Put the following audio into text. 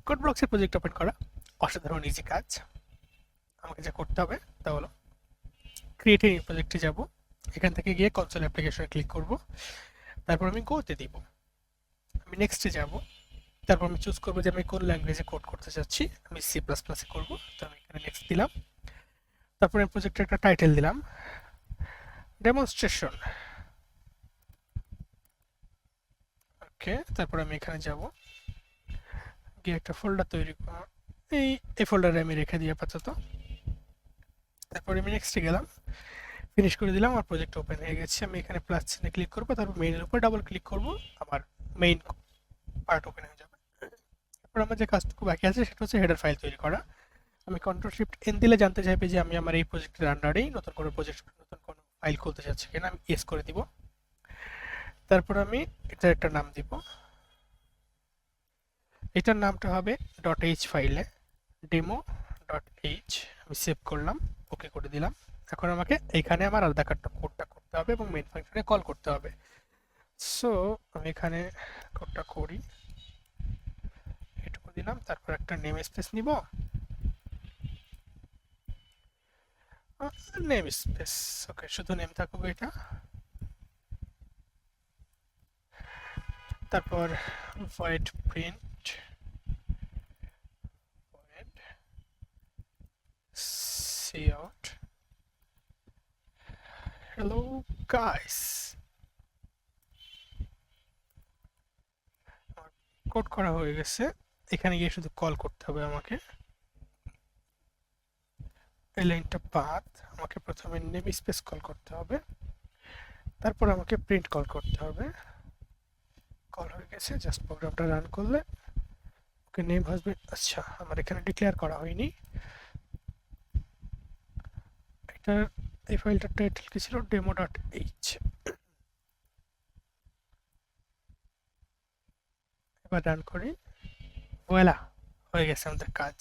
কোডব্লকস এর project open করা অসাধারণ ইজি কাজ। আমাকে যা করতে হবে তা হলো ক্রিয়েট এ নিউ প্রজেক্টে যাব, এখান থেকে গিয়ে কনসোল অ্যাপ্লিকেশনে ক্লিক করব, তারপর আমি গোতে দিব, আমি নেক্সটে যাব, তারপর আমি চুজ করবো যে আমি কোন ল্যাঙ্গুয়েজে কোড করতে চাচ্ছি। আমি সি প্লাস প্লাসে করবো, তো আমি এখানে নেক্সট দিলাম। তারপরে আমি প্রজেক্টের একটা টাইটেল দিলাম, ডেমনস্ট্রেশন। ওকে, তারপর আমি এখানে যাব, গিয়ে একটা ফোল্ডার তৈরি করব, এই ফোল্ডারে আমি রেখে দিই আপাতত। তারপরে আমি নেক্সটে গেলাম, ফিনিশ করে দিলাম, আমার প্রজেক্ট ওপেন হয়ে গেছে। আমি এখানে প্লাস চিহ্নে ক্লিক করবো, তারপর মেইনের উপর ডাবল ক্লিক করব, আমার মেইন পার্ট ওপেন হয়ে যাবে। তারপর আমার যে কাজটুকু বাকি আছে সেটা হচ্ছে হেডার ফাইল তৈরি করা। আমি কন্ট্রোল শিফট এন দিলে জানতে চাইবে যে আমি আমার এই প্রজেক্টের আন্ডারেই নতুন কোনো প্রজেক্ট, নতুন কোনো ফাইল খুলতে চাচ্ছি কিনা। আমি ইয়েস করে দিব। তারপর আমি এটার একটা নাম দিব, এটার নামটা হবে ডট এইচ ফাইলে, ডেমো ডট এইচ। আমি সেভ করলাম, ওকে করে দিলাম। এখন আমাকে এইখানে আমার আলাদা কোডটা করতে হবে এবং মেইন ফাংশনে কল করতে হবে। সো আমি এখানে কোডটা করি, এটুকু দিলাম। তারপর একটা নেম স্পেস নিব, নেম স্পেস, ওকে, শুধু নেম থাকুক এটা। তারপর void print void cout hello guys। Code করা হয়ে গেছে, এখানে গিয়ে শুধু কল করতে হবে আমাকে। এই লাইনটা বাদ, আমাকে প্রথমে নেম স্পেস কল করতে হবে, তারপর আমাকে প্রিন্ট কল করতে হবে। কল হয়ে গেছে, জাস্ট প্রোগ্রামটা রান করলে ওকে নেম আসবে। আচ্ছা, আমার এখানে ডিক্লেয়ার করা হয়নি। এটা এই ফাইলটার টাইটেল কি ছিল? Demo dot H. এবার রান করি, ভোলা, হয়ে গেছে আমাদের কাজ।